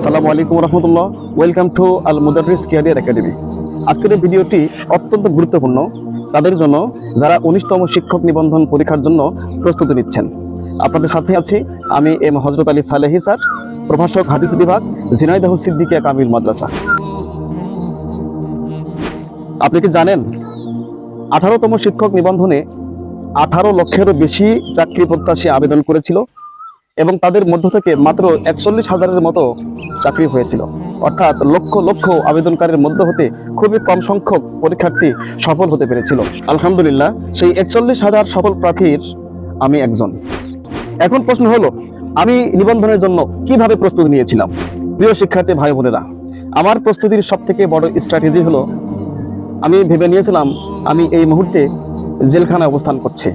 আসসালামু আলাইকুম রহমতুল্লাহ। Welcome to Al Mudarris career academy. আজকের এই ভিডিওটি অত্যন্ত গুরুত্বপূর্ণ তাদের জন্য যারা 19তম শিক্ষক নিবন্ধন পরীক্ষার জন্য প্রস্তুতি নিচ্ছেন। আপনাদের সাথে আছি আমি এম হযরত আলী সালেহী স্যার, প্রভাষক হাদিস বিভাগ, ঝিনাইদহ সিদ্দিকিয়া কামিল মাদ্রাসা। আপনি কি জানেন 18তম শিক্ষক নিবন্ধনে 18 লক্ষেরও বেশি চাকরি প্রত্যাশী আবেদন করেছিল এবং তাদের মধ্য থেকে মাত্র 41,000-এর মতো চাকরি হয়েছিল। অর্থাৎ লক্ষ লক্ষ আবেদনকারীর মধ্য হতে খুবই কম সংখ্যক পরীক্ষার্থী সফল হতে পেরেছিল। আলহামদুলিল্লাহ, সেই 41,000 সফল প্রার্থীর আমি একজন। এখন প্রশ্ন হলো, আমি নিবন্ধনের জন্য কিভাবে প্রস্তুতি নিয়েছিলাম? প্রিয় শিক্ষার্থী ভাই বোনেরা, আমার প্রস্তুতির সব থেকে বড় স্ট্র্যাটেজি হলো, আমি ভেবে নিয়েছিলাম আমি এই মুহূর্তে জেলখানায় অবস্থান করছি।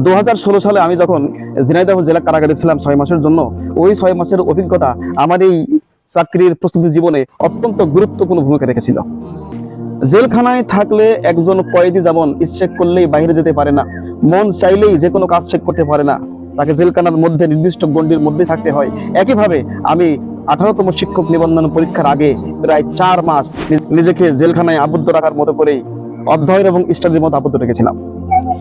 2016 সালে আমি যখন ঝিনাইদহ জেলা কারাগারে ছিলাম 6 মাসের জন্য, ওই 6 মাসের অভিজ্ঞতা আমার এই চাকরির প্রস্তুতি জীবনে অত্যন্ত গুরুত্বপূর্ণ ভূমিকা রেখেছিল। জেলখানায় থাকলে একজন কয়েদি যেমন ইচ্ছে করলেই বাইরে যেতে পারে না, মন চাইলেই যে কোনো কাজ শেষ করতে পারে না, তাকে জেলখানার মধ্যে নির্দিষ্ট গণ্ডির মধ্যে থাকতে হয়। একইভাবে আমি 18তম শিক্ষক নিবন্ধন পরীক্ষার আগে প্রায় 4 মাস নিজেকে জেলখানায় আবদ্ধ রাখার মতো করেই অধ্যয়ন এবং স্টাডির মধ্যে আবদ্ধ রেখেছিলাম।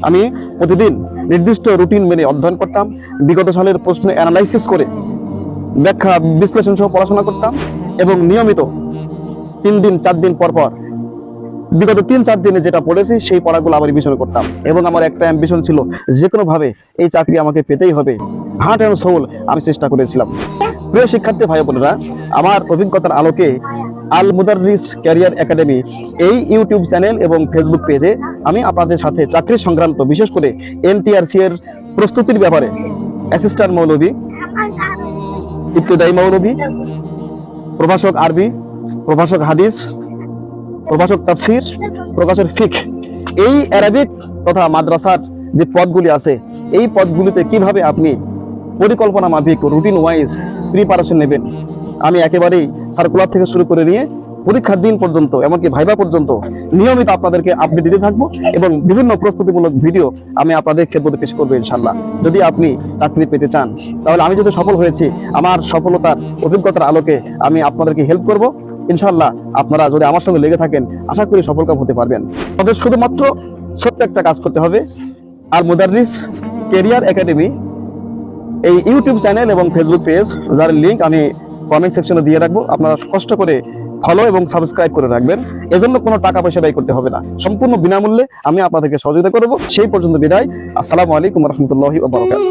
আমি প্রতিদিন নির্দিষ্ট রুটিন মেনে অধ্যয়ন করতাম, বিগত সালের প্রশ্ন অ্যানালাইসিস করে ব্যাখ্যা বিশ্লেষণ সহ পড়াশোনা করতাম এবং নিয়মিত 3 দিন 4 দিন পর পর বিগত 3-4 দিনে যেটা পড়েছি সেই পড়াগুলো আবার রিভিশন করতাম। এবং আমার একটা অ্যাম্বিশন ছিল, যে কোনো ভাবে এই চাকরি আমাকে পেতেই হবে। হার্ট অ্যান্ড সোল আমি চেষ্টা করেছিলাম। প্রিয় শিক্ষার্থী ভাই বোনেরা, আমার অভিজ্ঞতার আলোকে আল মুদাররিস ক্যারিয়ার একাডেমি এই ইউটিউব চ্যানেল এবং ফেসবুক পেজে আমি আপনাদের সাথে চাকরি সংক্রান্ত, বিশেষ করে এনটিআরসি এর প্রস্তুতির ব্যাপারে অ্যাসিস্ট্যান্ট মৌলভী, ইবতেদায়ী মৌলভী, প্রভাষক আরবি, প্রভাষক হাদিস, প্রভাষক তাফসির, প্রভাষক ফিকহ, এই অ্যারাবিক তথা মাদ্রাসার যে পদগুলি আছে, এই পদগুলিতে কিভাবে আপনি পরিকল্পনা মাফিক রুটিন ওয়াইজ প্রিপারেশন নেবেন, আমি একেবারেই সার্কুলার থেকে শুরু করে নিয়ে পরীক্ষার দিন পর্যন্ত, এমনকি ভাইবা পর্যন্ত নিয়মিত আপনাদেরকে আপডেট দিতে থাকবো এবং বিভিন্ন প্রস্তুতিমূলক ভিডিও আমি আপনাদের খেদমতে পেশ করবো ইনশাল্লাহ। যদি আপনি চাকরি পেতে চান, তাহলে আমি যদি সফল হয়েছি, আমার সফলতার অভিজ্ঞতার আলোকে আমি আপনাদেরকে হেল্প করব ইনশাল্লাহ। আপনারা যদি আমার সঙ্গে লেগে থাকেন, আশা করি সফলকাম হতে পারবেন। তবে শুধুমাত্র ছোট্ট একটা কাজ করতে হবে। আল মুদাররিস ক্যারিয়ার একাডেমি এই ইউটিউব চ্যানেল এবং ফেসবুক পেজ, যার লিঙ্ক আমি কমেন্ট সেকশনে দিয়ে রাখবো, আপনারা কষ্ট করে ফলো এবং সাবস্ক্রাইব করে রাখবেন। এজন্য কোনো টাকা পয়সা ব্যয় করতে হবে না, সম্পূর্ণ বিনামূল্যে আমি আপনাদেরকে সহযোগিতা করব। সেই পর্যন্ত বিদায়। আসসালামু আলাইকুম রহমতুল্লাহি ওয়া বারাকাতুহু।